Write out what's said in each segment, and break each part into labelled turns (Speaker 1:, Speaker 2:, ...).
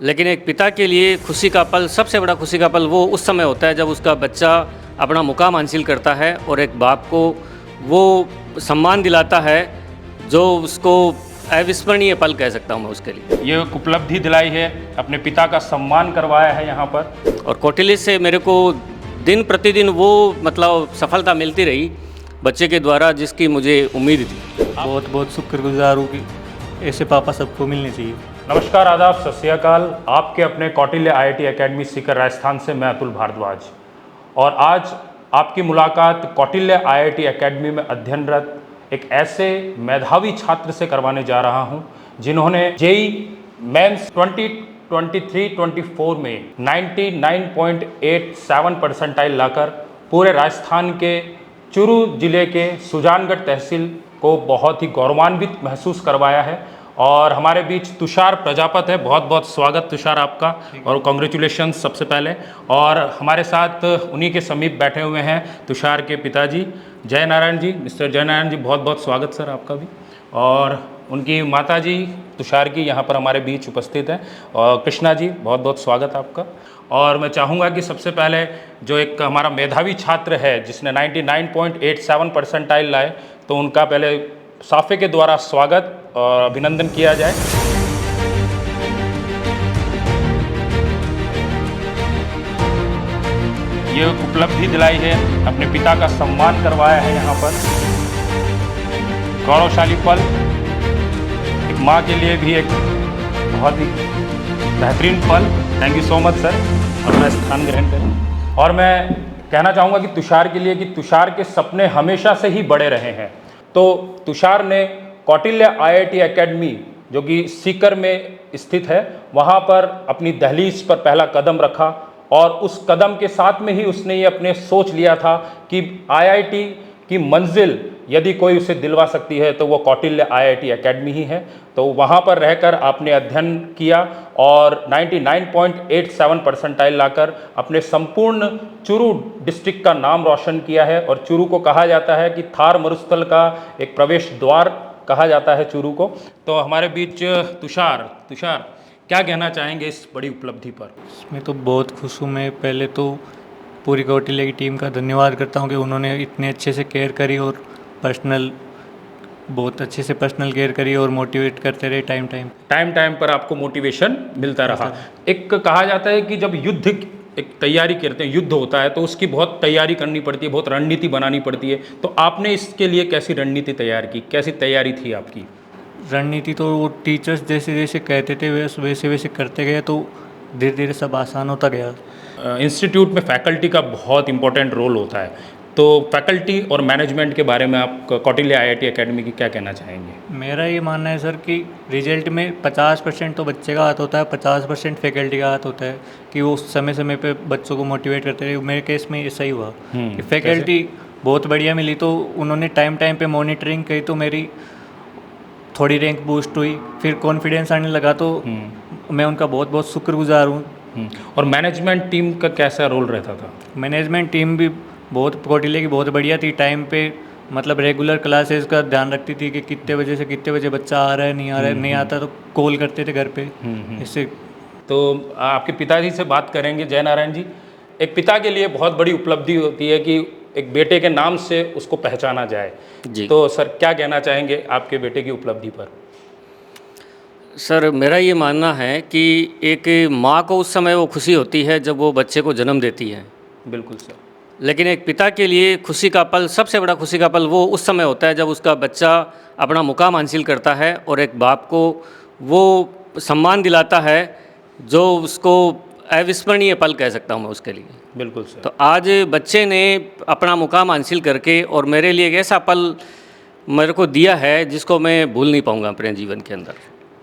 Speaker 1: लेकिन एक पिता के लिए खुशी का पल, सबसे बड़ा खुशी का पल वो उस समय होता है जब उसका बच्चा अपना मुकाम हासिल करता है और एक बाप को वो सम्मान दिलाता है जो उसको अविस्मरणीय पल कह सकता हूँ मैं उसके लिए।
Speaker 2: ये एक उपलब्धि दिलाई है, अपने पिता का सम्मान करवाया है यहाँ पर।
Speaker 1: और कौटिल्य से मेरे को दिन प्रतिदिन वो मतलब सफलता मिलती रही बच्चे के द्वारा जिसकी मुझे उम्मीद थी।
Speaker 3: बहुत बहुत शुक्रगुजार हूँ कि ऐसे पापा सबको मिलने चाहिए।
Speaker 2: नमस्कार, आदाब, सत श्री अकाल। आपके अपने कौटिल्य IIT एकेडमी सीकर राजस्थान से मैं अतुल भारद्वाज, और आज आपकी मुलाकात कौटिल्य IIT एकेडमी में अध्ययनरत एक ऐसे मेधावी छात्र से करवाने जा रहा हूं जिन्होंने JEE मेंस 2023-24 में 99.87 परसेंटाइल लाकर पूरे राजस्थान के चुरू जिले के सुजानगढ़ तहसील को बहुत ही गौरवान्वित महसूस करवाया है। और हमारे बीच तुषार प्रजापत है। बहुत बहुत स्वागत तुषार आपका, और कॉन्ग्रेचुलेशन सबसे पहले। और हमारे साथ उन्हीं के समीप बैठे हुए हैं तुषार के पिताजी जय नारायण जी। मिस्टर जय नारायण जी, बहुत बहुत स्वागत सर आपका भी। और उनकी माताजी तुषार की यहाँ पर हमारे बीच उपस्थित हैं, और कृष्णा जी, बहुत बहुत स्वागत आपका। और मैं चाहूँगा कि सबसे पहले जो एक हमारा मेधावी छात्र है जिसने 99.87 परसेंटाइल लाए, तो उनका पहले साफे के द्वारा स्वागत और अभिनंदन किया जाए। ये उपलब्धि दिलाई है, अपने पिता का सम्मान करवाया है यहाँ पर। गौरवशाली पल, एक माँ के लिए भी एक बहुत ही बेहतरीन पल। Thank you so much sir, अपना स्थान ग्रहण करें। और मैं कहना चाहूँगा कि तुषार के लिए कि तुषार के सपने हमेशा से ही बड़े रहे हैं। तो तुषार ने कौटिल्य IIT एकेडमी जो कि सीकर में स्थित है, वहाँ पर अपनी दहलीज पर पहला कदम रखा, और उस कदम के साथ में ही उसने ये अपने सोच लिया था कि IIT की मंजिल यदि कोई उसे दिलवा सकती है तो वो कौटिल्य IIT एकेडमी ही है। तो वहाँ पर रहकर आपने अध्ययन किया और 99.87 परसेंटाइल लाकर अपने संपूर्ण चुरू डिस्ट्रिक्ट का नाम रोशन किया है। और चुरू को कहा जाता है कि थार मरुस्थल का एक प्रवेश द्वार कहा जाता है चुरू को। तो हमारे बीच तुषार क्या कहना चाहेंगे इस बड़ी उपलब्धि पर?
Speaker 3: इसमें तो बहुत खुश हूँ मैं। पहले तो पूरी कौटिल्य की टीम का धन्यवाद करता हूँ कि उन्होंने इतने अच्छे से केयर करी और बहुत अच्छे से पर्सनल केयर करी और मोटिवेट करते रहे टाइम पर
Speaker 2: आपको मोटिवेशन मिलता रहा। एक कहा जाता है कि जब युद्ध एक तैयारी करते हैं, युद्ध होता है तो उसकी बहुत तैयारी करनी पड़ती है, बहुत रणनीति बनानी पड़ती है। तो आपने इसके लिए कैसी रणनीति तैयार की, कैसी तैयारी थी आपकी?
Speaker 3: रणनीति तो वो टीचर्स जैसे जैसे कहते थे वैसे वैसे करते गए, तो धीरे धीरे सब आसान होता गया।
Speaker 2: इंस्टीट्यूट में फैकल्टी का बहुत इंपॉर्टेंट रोल होता है, तो फैकल्टी और मैनेजमेंट के बारे में आप कौटिल्य IIT एकेडमी की क्या कहना चाहेंगे?
Speaker 3: मेरा ये मानना है सर कि रिजल्ट में 50% तो बच्चे का हाथ होता है, 50% फैकल्टी का हाथ होता है कि वो समय समय पे बच्चों को मोटिवेट करते रहे। मेरे केस में ऐसा ही हुआ कि फैकल्टी बहुत बढ़िया मिली, तो उन्होंने टाइम पे मॉनिटरिंग की, तो मेरी थोड़ी रैंक बूस्ट हुई, फिर कॉन्फिडेंस आने लगा। तो मैं उनका बहुत बहुत शुक्रगुजार हूँ।
Speaker 2: और मैनेजमेंट टीम का कैसा रोल रहता था?
Speaker 3: मैनेजमेंट टीम भी बहुत कौटिल्य की बहुत बढ़िया थी। टाइम पे मतलब रेगुलर क्लासेस का ध्यान रखती थी कि कितने बजे से कितने बजे बच्चा आ रहा है, नहीं आ रहा है, नहीं आता तो कॉल करते थे घर पे। इससे
Speaker 2: तो आपके पिताजी से बात करेंगे। जय नारायण जी, एक पिता के लिए बहुत बड़ी उपलब्धि होती है कि एक बेटे के नाम से उसको पहचाना जाए जी। तो सर क्या कहना चाहेंगे आपके बेटे की उपलब्धि पर?
Speaker 1: सर मेरा ये मानना है कि एक माँ को उस समय वो खुशी होती है जब वो बच्चे को जन्म देती है।
Speaker 2: बिल्कुल सर।
Speaker 1: लेकिन एक पिता के लिए खुशी का पल, सबसे बड़ा खुशी का पल वो उस समय होता है जब उसका बच्चा अपना मुकाम हासिल करता है और एक बाप को वो सम्मान दिलाता है जो उसको अविस्मरणीय पल कह सकता हूँ मैं उसके लिए।
Speaker 2: बिल्कुल सर।
Speaker 1: तो आज बच्चे ने अपना मुकाम हासिल करके और मेरे लिए एक ऐसा पल मेरे को दिया है जिसको मैं भूल नहीं पाऊँगा अपने जीवन के अंदर।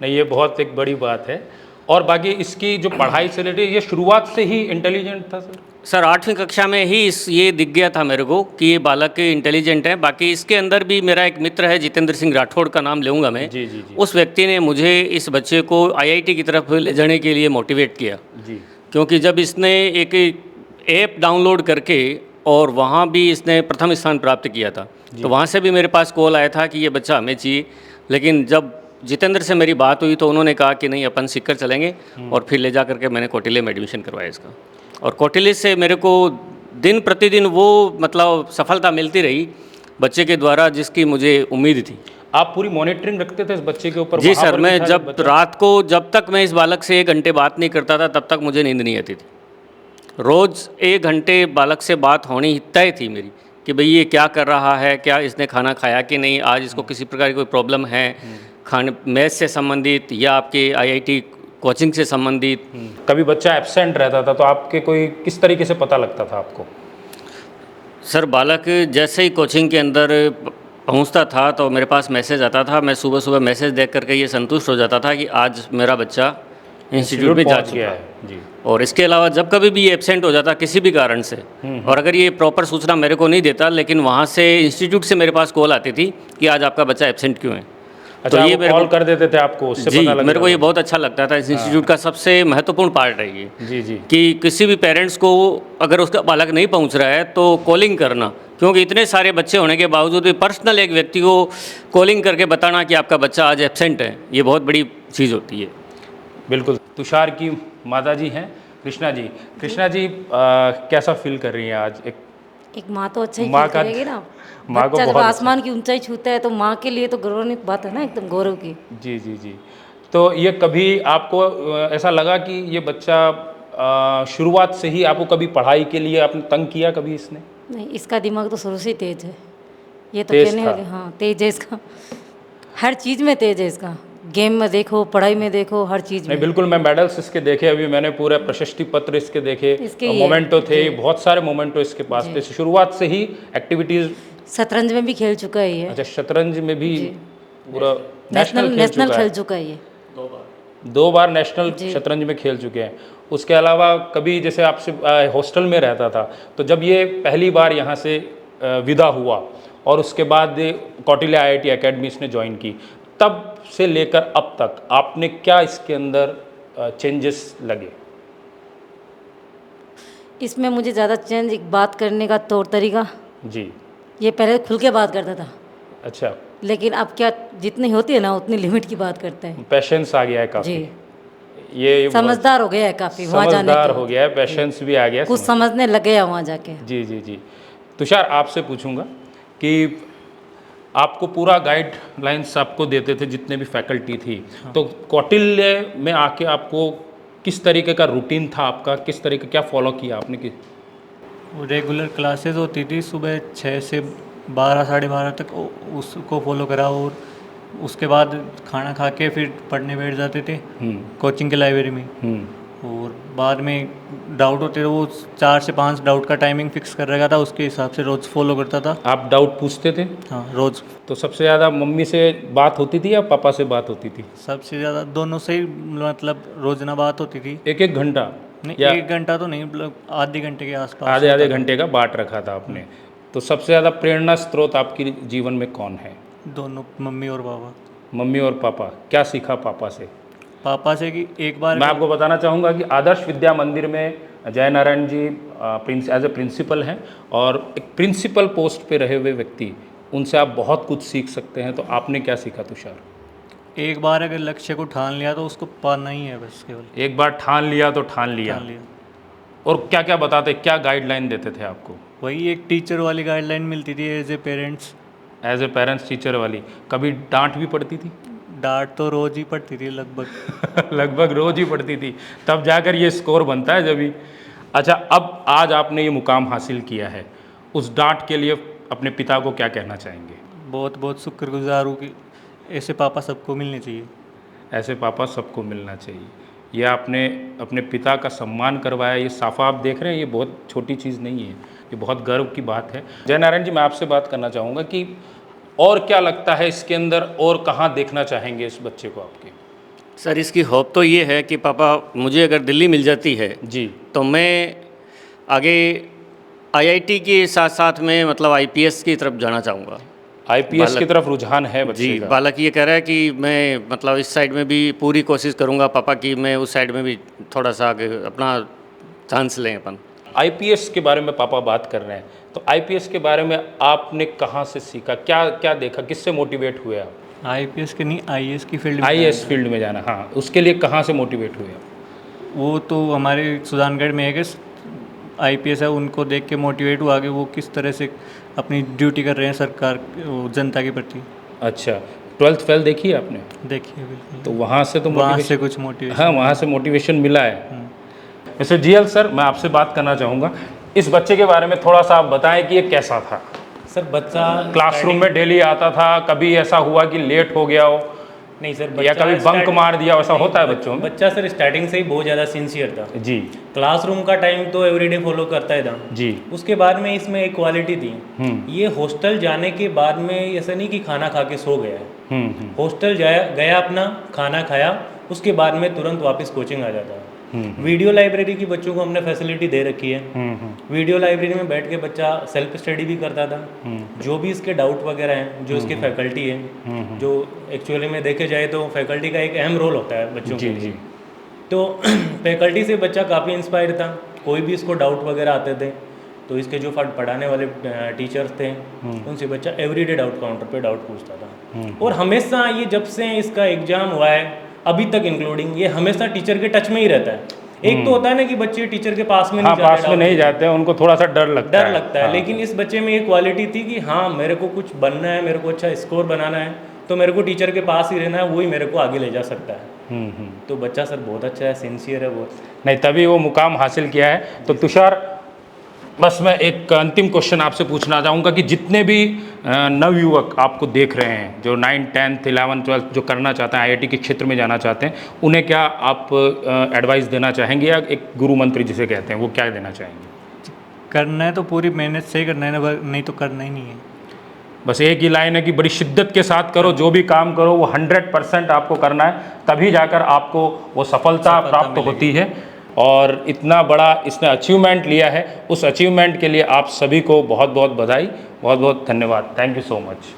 Speaker 2: नहीं, ये बहुत एक बड़ी बात है। और बाकी इसकी जो पढ़ाई से रिलेटेड, ये शुरुआत से ही इंटेलिजेंट था सर?
Speaker 1: 8वीं कक्षा में ही ये दिख गया था मेरे को कि ये बालक इंटेलिजेंट है। बाकी इसके अंदर भी मेरा एक मित्र है जितेंद्र सिंह राठौड़, का नाम लेऊंगा मैं।
Speaker 2: जी।
Speaker 1: उस व्यक्ति ने मुझे इस बच्चे को IIT की तरफ ले जाने के लिए मोटिवेट किया
Speaker 2: जी।
Speaker 1: क्योंकि जब इसने एक ऐप डाउनलोड करके और वहाँ भी इसने प्रथम स्थान प्राप्त किया था, तो वहाँ से भी मेरे पास कॉल आया था कि ये बच्चा हमें चाहिए। लेकिन जब जितेंद्र से मेरी बात हुई तो उन्होंने कहा कि नहीं अपन सीख कर चलेंगे, और फिर ले जा करके मैंने कौटिल्य में एडमिशन करवाया इसका। और कौटिल्य से मेरे को दिन प्रतिदिन वो मतलब सफलता मिलती रही बच्चे के द्वारा जिसकी मुझे उम्मीद थी।
Speaker 2: आप पूरी मॉनिटरिंग रखते थे इस बच्चे के ऊपर?
Speaker 1: जी
Speaker 2: वहाँ
Speaker 1: सर,
Speaker 2: पर भी
Speaker 1: मैं
Speaker 2: था
Speaker 1: जब
Speaker 2: बच्चा?
Speaker 1: रात को जब तक मैं इस बालक से 1 घंटे बात नहीं करता था तब तक मुझे नींद नहीं आती थी। रोज़ 1 घंटे बालक से बात होनी तय थी मेरी कि भाई ये क्या कर रहा है, क्या इसने खाना खाया कि नहीं, आज इसको किसी प्रकार की कोई प्रॉब्लम है खाने मैथ से संबंधित या आपके IIT कोचिंग से संबंधित।
Speaker 2: कभी बच्चा एब्सेंट रहता था तो आपके कोई किस तरीके से पता लगता था आपको?
Speaker 1: सर बालक जैसे ही कोचिंग के अंदर पहुंचता था तो मेरे पास मैसेज आता था। मैं सुबह सुबह मैसेज देख करके ये संतुष्ट हो जाता था कि आज मेरा बच्चा इंस्टीट्यूट में जा
Speaker 2: पहुंच
Speaker 1: चुका
Speaker 2: गया
Speaker 1: है।
Speaker 2: है जी।
Speaker 1: और इसके अलावा जब कभी भी ये एब्सेंट हो जाता किसी भी कारण से, और अगर ये प्रॉपर सूचना मेरे को नहीं देता, लेकिन वहाँ से इंस्टीट्यूट से मेरे पास कॉल आती थी कि आज आपका बच्चा एब्सेंट क्यों है।
Speaker 2: अच्छा,
Speaker 1: ये
Speaker 2: वो
Speaker 1: मेरे
Speaker 2: कॉल
Speaker 1: को
Speaker 2: कर देते थे आपको, उससे
Speaker 1: जी
Speaker 2: पता लग
Speaker 1: मेरे को
Speaker 2: जाता
Speaker 1: ये बहुत अच्छा लगता था। इस इंस्टीट्यूट का सबसे महत्वपूर्ण पार्ट है ये
Speaker 2: था। जी जी।
Speaker 1: कि किसी भी पेरेंट्स को अगर उसका बालक नहीं पहुंच रहा है तो कॉलिंग करना, क्योंकि इतने सारे बच्चे होने के बावजूद भी पर्सनल एक व्यक्ति को कॉलिंग करके बताना कि आपका बच्चा आज एब्सेंट है, ये बहुत बड़ी चीज़ होती है।
Speaker 2: बिल्कुल। तुषार की माता जी हैं कृष्णा जी। कृष्णा जी कैसा फील कर रही हैं आज?
Speaker 4: एक माँ तो अच्छा ही
Speaker 2: माँ
Speaker 4: फील
Speaker 2: का-
Speaker 4: करेगी ना।
Speaker 2: माँ को
Speaker 4: बच्चा जब
Speaker 2: बहुत
Speaker 4: आसमान की ऊंचाई छूता है तो माँ के लिए तो गौरवान्वित बात है ना, एकदम गौरव की।
Speaker 2: जी जी जी। तो ये कभी आपको ऐसा लगा कि ये बच्चा शुरुआत से ही आपको कभी पढ़ाई के लिए आपने तंग किया कभी इसने?
Speaker 4: नहीं, इसका दिमाग तो शुरू से ही तेज है। ये तो
Speaker 2: तेज
Speaker 4: कहने
Speaker 2: था।
Speaker 4: वाले, हाँ तेज है इसका, हर चीज़ में तेज है इसका। गेम में देखो, पढ़ाई में देखो, हर चीज़
Speaker 2: नहीं
Speaker 4: में।
Speaker 2: बिल्कुल, मैं मेडल्स इसके देखे, अभी मैंने पूरे प्रशस्ति पत्र इसके देखे,
Speaker 4: इसके ही है।
Speaker 2: मोमेंटो थे,
Speaker 4: जी।
Speaker 2: बहुत सारे मोमेंटो इसके पास
Speaker 4: जी।
Speaker 2: थे। शुरुआत से ही एक्टिविटीज।
Speaker 4: शतरंज में भी खेल चुका है ये।
Speaker 2: अच्छा, शतरंज में भी
Speaker 4: जी।
Speaker 2: पूरा
Speaker 4: नेशनल
Speaker 2: खेल
Speaker 4: नेशनल
Speaker 2: चुका
Speaker 4: खेल
Speaker 2: है।
Speaker 4: चुका है ये।
Speaker 2: 2 बार नेशनल
Speaker 4: जी।
Speaker 2: शतरंज में खेल चुके हैं। उसके अलावा कभी जैसे आपसे हॉस्टल में रहता था तो जब ये पहली बार यहाँ से विदा हुआ और उसके बाद कौटिल्य IIT एकेडमी इसने ज्वाइन की, तब से लेकर अब तक आपने क्या इसके अंदर चेंजेस लगे?
Speaker 4: इसमें मुझे ज़्यादा चेंज, एक बात करने का तौर तरीका।
Speaker 2: जी।
Speaker 4: ये पहले खुल के बात करता था,
Speaker 2: अच्छा,
Speaker 4: लेकिन अब क्या, जितनी होती है ना उतनी लिमिट की बात करता है।
Speaker 2: पेशेंस आ गया है काफ़ी।
Speaker 4: जी,
Speaker 2: ये
Speaker 4: समझदार हो गया है काफ़ी वहाँ जाने
Speaker 2: समझदार
Speaker 4: के
Speaker 2: हो गया है, पेशेंस भी आ गया है।
Speaker 4: कुछ समझने लग गया वहाँ जाके।
Speaker 2: जी जी जी। तुषार, आपसे पूछूंगा कि आपको पूरा गाइडलाइंस आपको देते थे जितने भी फैकल्टी थी, तो कौटिल्य में आके आपको किस तरीके का रूटीन था आपका, किस तरीके क्या फॉलो किया आपने कि?
Speaker 3: रेगुलर क्लासेस होती थी सुबह 6 से 12 साढ़े 12 तक, उसको फॉलो करा। और उसके बाद खाना खा के फिर पढ़ने बैठ जाते थे कोचिंग के लाइब्रेरी में। और बाद में डाउट होते थे, वो 4 से 5 डाउट का टाइमिंग फिक्स कर रखा था, उसके हिसाब से रोज़ फॉलो करता था।
Speaker 2: आप डाउट पूछते थे?
Speaker 3: हाँ, रोज़।
Speaker 2: तो सबसे ज़्यादा मम्मी से बात होती थी या पापा से बात होती थी?
Speaker 3: सबसे ज़्यादा दोनों से ही, मतलब रोज़ाना बात होती थी।
Speaker 2: 1-1 घंटा?
Speaker 3: नहीं,
Speaker 2: या
Speaker 3: 1 घंटा तो नहीं, मतलब आधे घंटे के आसपास।
Speaker 2: आधे घंटे का बांट रखा था आपने। तो सबसे ज़्यादा प्रेरणा स्रोत आपके जीवन में कौन है?
Speaker 3: दोनों, मम्मी और पापा।
Speaker 2: मम्मी और पापा। क्या सीखा पापा से?
Speaker 3: पापा से कि एक बार
Speaker 2: मैं आपको बताना चाहूँगा कि आदर्श विद्या मंदिर में जय Narayan ji as a principal हैं, और एक प्रिंसिपल पोस्ट पे रहे हुए व्यक्ति, उनसे आप बहुत कुछ सीख सकते हैं। तो आपने क्या सीखा तुषार?
Speaker 3: एक बार अगर लक्ष्य को ठान लिया तो उसको पाना ही है बस, केवल
Speaker 2: एक बार ठान लिया तो ठान लिया।
Speaker 3: ठान लिया।
Speaker 2: और क्या क्या बताते, क्या गाइडलाइन देते थे आपको?
Speaker 3: वही एक टीचर वाली गाइडलाइन मिलती थी as a parents.
Speaker 2: As a parents teacher वाली। कभी डांट भी पड़ती थी?
Speaker 3: डांट तो रोज़ ही पड़ती थी लगभग।
Speaker 2: लगभग रोज ही पड़ती थी, तब जाकर ये स्कोर बनता है जब ही। अच्छा, अब आज आपने ये मुकाम हासिल किया है, उस डांट के लिए अपने पिता को क्या कहना चाहेंगे?
Speaker 3: बहुत बहुत शुक्रगुजार हूँ कि ऐसे पापा सबको मिलने चाहिए।
Speaker 2: ऐसे पापा सबको मिलना चाहिए। ये आपने अपने पिता का सम्मान करवाया, ये साफा आप देख रहे हैं, ये बहुत छोटी चीज़ नहीं है, ये बहुत गर्व की बात है। जय नारायण जी, मैं आपसे बात करना चाहूँगा कि और क्या लगता है इसके अंदर, और कहाँ देखना चाहेंगे इस बच्चे को आपके?
Speaker 1: सर इसकी होप तो ये है कि पापा मुझे अगर दिल्ली मिल जाती है
Speaker 2: जी,
Speaker 1: तो मैं आगे IIT के साथ साथ में मतलब IPS की तरफ जाना चाहूँगा।
Speaker 2: IPS की तरफ रुझान है बच्चे
Speaker 1: जी,
Speaker 2: का?
Speaker 1: बालक ये कह रहा है कि मैं मतलब इस साइड में भी पूरी कोशिश करूँगा पापा कि मैं उस साइड में भी थोड़ा सा आगे अपना चांस लें अपन।
Speaker 2: IPS के बारे में पापा बात कर रहे हैं, तो IPS के बारे में आपने कहाँ से सीखा, क्या क्या देखा, किससे मोटिवेट हुए आप?
Speaker 3: आईपीएस के नहीं, आईएएस की फील्ड में
Speaker 2: आईएएस फील्ड में जाना, हाँ, उसके लिए कहाँ से मोटिवेट हुए आप?
Speaker 3: वो तो हमारे सुजानगढ़ में है कि आईपीएस है, उनको देख के मोटिवेट हुआ कि वो किस तरह से अपनी ड्यूटी कर रहे हैं सरकार जनता के प्रति।
Speaker 2: अच्छा, 12th फेल देखी है आपने?
Speaker 3: देखिए बिल्कुल,
Speaker 2: तो वहाँ से तो
Speaker 3: वहाँ
Speaker 2: motivation-
Speaker 3: से कुछ मोटिवेशन।
Speaker 2: हाँ, वहाँ से मोटिवेशन मिला है। वैसे जीएल सर, मैं आपसे बात करना चाहूँगा, इस बच्चे के बारे में थोड़ा सा आप बताएं कि ये कैसा था।
Speaker 5: सर बच्चा
Speaker 2: क्लासरूम में डेली आता था, कभी ऐसा हुआ कि लेट हो गया हो
Speaker 5: नहीं सर,
Speaker 2: या
Speaker 5: बच्चा
Speaker 2: कभी बंक
Speaker 5: स्टार्टिंग-
Speaker 2: मार दिया, ऐसा
Speaker 5: नहीं,
Speaker 2: होता है बच्चों में?
Speaker 5: बच्चा सर स्टार्टिंग से ही बहुत ज़्यादा सिंसियर था।
Speaker 2: जी
Speaker 5: क्लासरूम का टाइम तो एवरीडे फॉलो करता ही था।
Speaker 2: जी।
Speaker 5: उसके बाद में इसमें एक क्वालिटी थी, ये हॉस्टल जाने के बाद में ऐसा नहीं कि खाना खा के सो गया है। हॉस्टल गया अपना खाना खाया, उसके बाद में तुरंत वापस कोचिंग आ जाता है। वीडियो लाइब्रेरी की बच्चों को हमने फैसिलिटी दे रखी है। वीडियो लाइब्रेरी में बैठ के बच्चा सेल्फ स्टडी भी करता था। जो भी इसके डाउट वगैरह हैं, जो इसके फैकल्टी है, जो एक्चुअली में देखे जाए तो फैकल्टी का एक अहम रोल होता है बच्चों के लिए। तो फैकल्टी से बच्चा काफ़ी इंस्पायर था। कोई भी इसको डाउट वगैरह आते थे तो इसके जो पढ़ाने वाले टीचर्स थे, उनसे बच्चा एवरीडे डाउट काउंटर पे डाउट पूछता था। और हमेशा ये जब से इसका एग्ज़ाम हुआ है अभी तक इंक्लूडिंग, ये हमेशा टीचर के टच में ही रहता है। एक तो होता है ना कि बच्चे टीचर के पास में
Speaker 2: हाँ,
Speaker 5: नहीं जाते,
Speaker 2: पास में नहीं जाते हैं, उनको थोड़ा सा डर लगता है।
Speaker 5: हाँ। लेकिन इस बच्चे में एक क्वालिटी थी कि हाँ, मेरे को कुछ बनना है, मेरे को अच्छा स्कोर बनाना है, तो मेरे को टीचर के पास ही रहना है, वही मेरे को आगे ले जा सकता है। तो बच्चा सर बहुत अच्छा है, सिंसियर है बहुत।
Speaker 2: नहीं, तभी वो मुकाम हासिल किया है। तो तुषार, बस मैं एक अंतिम क्वेश्चन आपसे पूछना चाहूँगा कि जितने भी नवयुवक आपको देख रहे हैं, जो 9th 10th 11th 12th जो करना चाहते हैं, आईआईटी के क्षेत्र में जाना चाहते हैं, उन्हें क्या आप एडवाइस देना चाहेंगे, या एक गुरु मंत्र जिसे कहते हैं वो क्या देना चाहेंगे?
Speaker 3: करना है तो पूरी मेहनत से ही करना है ना, नहीं तो करना ही नहीं है।
Speaker 2: बस एक ही लाइन है कि बड़ी शिद्दत के साथ करो, जो भी काम करो वो 100% आपको करना है, तभी जाकर आपको वो सफलता प्राप्त होती है। और इतना बड़ा इसने अचीवमेंट लिया है, उस अचीवमेंट के लिए आप सभी को बहुत बहुत बधाई, बहुत बहुत धन्यवाद। Thank you so much.